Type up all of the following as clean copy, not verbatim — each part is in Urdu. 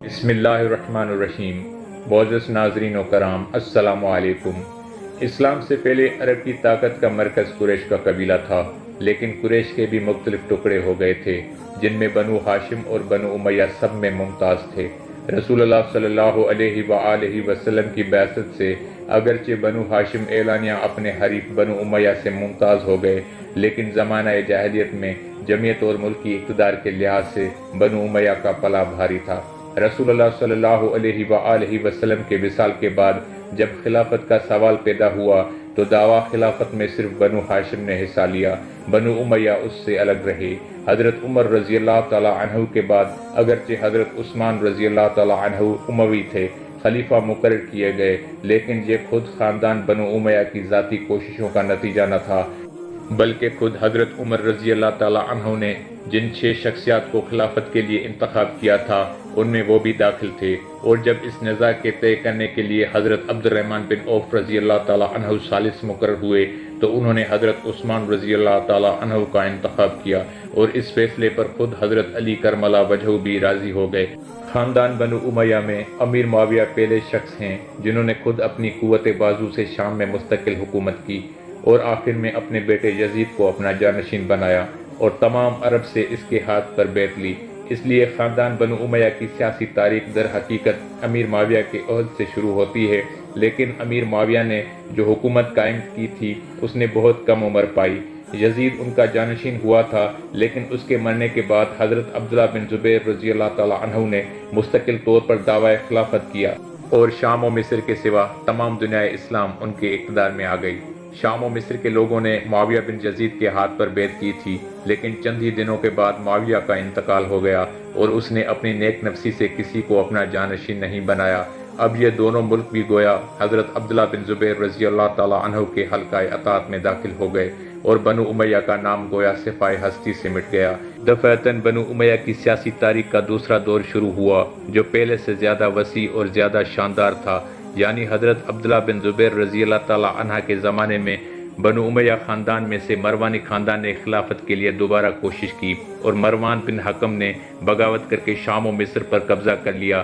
بسم اللہ الرحمن الرحیم۔ معزز ناظرین و کرام، السلام علیکم۔ اسلام سے پہلے عرب کی طاقت کا مرکز قریش کا قبیلہ تھا، لیکن قریش کے بھی مختلف ٹکڑے ہو گئے تھے، جن میں بنو ہاشم اور بنو امیہ سب میں ممتاز تھے۔ رسول اللہ صلی اللہ علیہ وآلہ وسلم کی بعثت سے اگرچہ بنو ہاشم اعلانیہ اپنے حریف بنو امیہ سے ممتاز ہو گئے، لیکن زمانہ جاہلیت میں جمعیت اور ملکی اقتدار کے لحاظ سے بنو امیہ کا پلہ بھاری تھا۔ رسول اللہ صلی اللہ علیہ وآلہ وسلم کے وصال کے بعد جب خلافت کا سوال پیدا ہوا تو دعویٰ خلافت میں صرف بنو ہاشم نے حصہ لیا، بنو امیہ اس سے الگ رہے۔ حضرت عمر رضی اللہ تعالیٰ عنہ کے بعد اگرچہ حضرت عثمان رضی اللہ تعالیٰ عنہ اموی تھے، خلیفہ مقرر کیے گئے، لیکن یہ خود خاندان بنو امیہ کی ذاتی کوششوں کا نتیجہ نہ تھا، بلکہ خود حضرت عمر رضی اللہ تعالیٰ عنہ نے جن 6 شخصیات کو خلافت کے لیے انتخاب کیا تھا ان میں وہ بھی داخل تھے، اور جب اس نزاع کے طے کرنے کے لیے حضرت عبد الرحمن بن عوف رضی اللہ تعالیٰ عنہ ثالث مقرر ہوئے تو انہوں نے حضرت عثمان رضی اللہ تعالیٰ عنہ کا انتخاب کیا، اور اس فیصلے پر خود حضرت علی کرم اللہ وجہہ بھی راضی ہو گئے۔ خاندان بنو امیہ میں امیر معاویہ پہلے شخص ہیں جنہوں نے خود اپنی قوت بازو سے شام میں مستقل حکومت کی، اور آخر میں اپنے بیٹے یزید کو اپنا جانشین بنایا اور تمام عرب سے اس کے ہاتھ پر بیعت لی۔ اس لیے خاندان بنو امیہ کی سیاسی تاریخ در حقیقت امیر معاویہ کے عہد سے شروع ہوتی ہے، لیکن امیر معاویہ نے جو حکومت قائم کی تھی اس نے بہت کم عمر پائی۔ یزید ان کا جانشین ہوا تھا، لیکن اس کے مرنے کے بعد حضرت عبداللہ بن زبیر رضی اللہ تعالیٰ عنہ نے مستقل طور پر دعویٰ خلافت کیا، اور شام و مصر کے سوا تمام دنیا اسلام ان کے اقتدار میں آ گئی۔ شام و مصر کے لوگوں نے معاویہ بن یزید کے ہاتھ پر بیعت کی تھی، لیکن چند ہی دنوں کے بعد معاویہ کا انتقال ہو گیا اور اس نے اپنی نیک نفسی سے کسی کو اپنا جانشین نہیں بنایا۔ اب یہ دونوں ملک بھی گویا حضرت عبداللہ بن زبیر رضی اللہ تعالیٰ عنہ کے حلقہ اطاعت میں داخل ہو گئے، اور بنو امیہ کا نام گویا صفائے ہستی سے مٹ گیا۔ دفعتاً بنو امیہ کی سیاسی تاریخ کا دوسرا دور شروع ہوا، جو پہلے سے زیادہ وسیع اور زیادہ شاندار تھا، یعنی حضرت عبداللہ بن زبیر رضی اللہ تعالیٰ عنہ کے زمانے میں بنو امیہ خاندان میں سے مروانی خاندان نے خلافت کے لیے دوبارہ کوشش کی، اور مروان بن حکم نے بغاوت کر کے شام و مصر پر قبضہ کر لیا،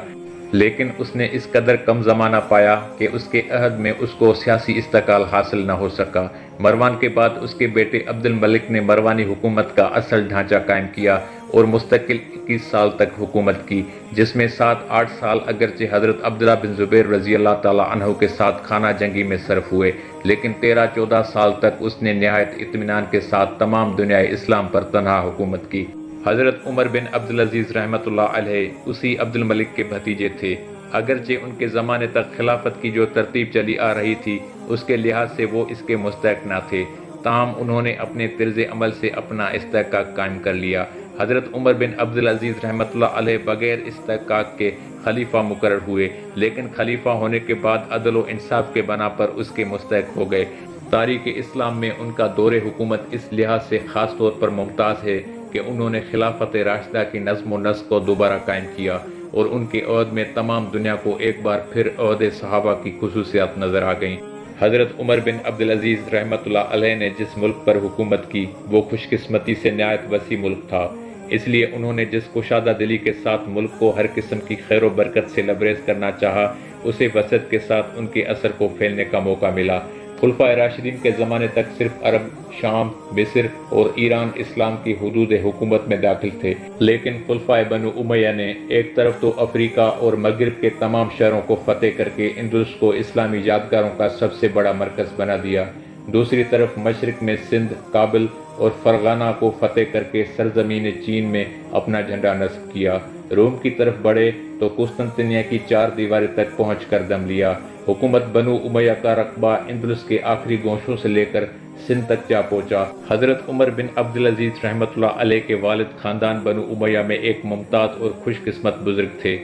لیکن اس نے اس قدر کم زمانہ پایا کہ اس کے عہد میں اس کو سیاسی استقلال حاصل نہ ہو سکا۔ مروان کے بعد اس کے بیٹے عبد الملک نے مروانی حکومت کا اصل ڈھانچہ قائم کیا اور مستقل 21 سال تک حکومت کی، جس میں 7-8 سال اگرچہ حضرت عبداللہ بن زبیر رضی اللہ تعالیٰ عنہ کے ساتھ خانہ جنگی میں صرف ہوئے، لیکن 13-14 سال تک اس نے نہایت اطمینان کے ساتھ تمام دنیا اسلام پر تنہا حکومت کی۔ حضرت عمر بن عبدالعزیز رحمۃ اللہ علیہ اسی عبد الملک کے بھتیجے تھے۔ اگرچہ ان کے زمانے تک خلافت کی جو ترتیب چلی آ رہی تھی اس کے لحاظ سے وہ اس کے مستحق نہ تھے، تاہم انہوں نے اپنے طرز عمل سے اپنا استحقاق قائم کر لیا۔ حضرت عمر بن عبدالعزیز رحمۃ اللہ علیہ بغیر استحقاق کے خلیفہ مقرر ہوئے، لیکن خلیفہ ہونے کے بعد عدل و انصاف کے بنا پر اس کے مستحق ہو گئے۔ تاریخ اسلام میں ان کا دور حکومت اس لحاظ سے خاص طور پر ممتاز ہے کہ انہوں نے خلافت راشدہ کی نظم و نسق کو دوبارہ قائم کیا، اور ان کے عہد میں تمام دنیا کو ایک بار پھر عہد صحابہ کی خصوصیات نظر آ گئیں۔ حضرت عمر بن عبدالعزیز رحمۃ اللہ علیہ نے جس ملک پر حکومت کی وہ خوش قسمتی سے نہایت وسیع ملک تھا، اس لیے انہوں نے جس کشادہ دلی کے ساتھ ملک کو ہر قسم کی خیر و برکت سے لبریز کرنا چاہا، اسے وسعت کے ساتھ ان کے اثر کو پھیلنے کا موقع ملا۔ خلفائے راشدین کے زمانے تک صرف عرب، شام، مصر اور ایران اسلام کی حدود حکومت میں داخل تھے، لیکن خلفائے بنو امیہ نے ایک طرف تو افریقہ اور مغرب کے تمام شہروں کو فتح کر کے اندلس کو اسلامی یادگاروں کا سب سے بڑا مرکز بنا دیا، دوسری طرف مشرق میں سندھ، کابل اور فرغانہ کو فتح کر کے سرزمین چین میں اپنا جھنڈا نصب کیا، روم کی طرف بڑھے تو قسطنطنیہ کی 4 دیواریں تک پہنچ کر دم لیا۔ حکومت بنو امیہ کا رقبہ اندلس کے آخری گوشوں سے لے کر سندھ تک جا پہنچا۔ حضرت عمر بن عبدالعزیز رحمۃ اللہ علیہ کے والد خاندان بنو امیہ میں ایک ممتاز اور خوش قسمت بزرگ تھے۔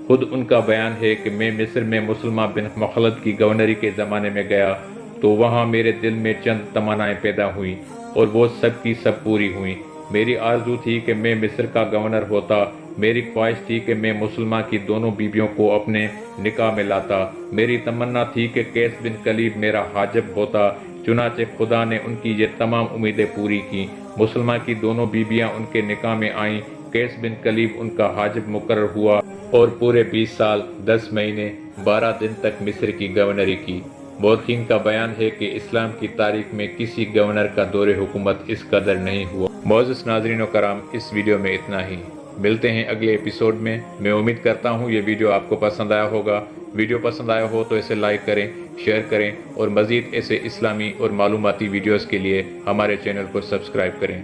خود ان کا بیان ہے کہ میں مصر میں مسلمہ بن مخلد کی گورنری کے زمانے میں گیا تو وہاں میرے دل میں چند تمنائیں پیدا ہوئیں، اور وہ سب کی سب پوری ہوئیں۔ میری آرزو تھی کہ میں مصر کا گورنر ہوتا، میری خواہش تھی کہ میں مسلمہ کی دونوں بیویوں کو اپنے نکاح میں لاتا، میری تمنا تھی کہ قیس بن کلیب میرا حاجب ہوتا، چنانچہ خدا نے ان کی یہ تمام امیدیں پوری کی۔ مسلمہ کی دونوں بیویاں ان کے نکاح میں آئیں، قیس بن کلیب ان کا حاجب مقرر ہوا، اور پورے 20 سال 10 مہینے 12 دن تک مصر کی گورنری کی۔ مورخین کا بیان ہے کہ اسلام کی تاریخ میں کسی گورنر کا دور حکومت اس قدر نہیں ہوا۔ معزز ناظرین و کرام، اس ویڈیو میں اتنا ہی۔ ملتے ہیں اگلے ایپیسوڈ میں۔ میں امید کرتا ہوں یہ ویڈیو آپ کو پسند آیا ہوگا۔ ویڈیو پسند آیا ہو تو اسے لائک کریں، شیئر کریں اور مزید ایسے اسلامی اور معلوماتی ویڈیوز کے لیے ہمارے چینل کو سبسکرائب کریں۔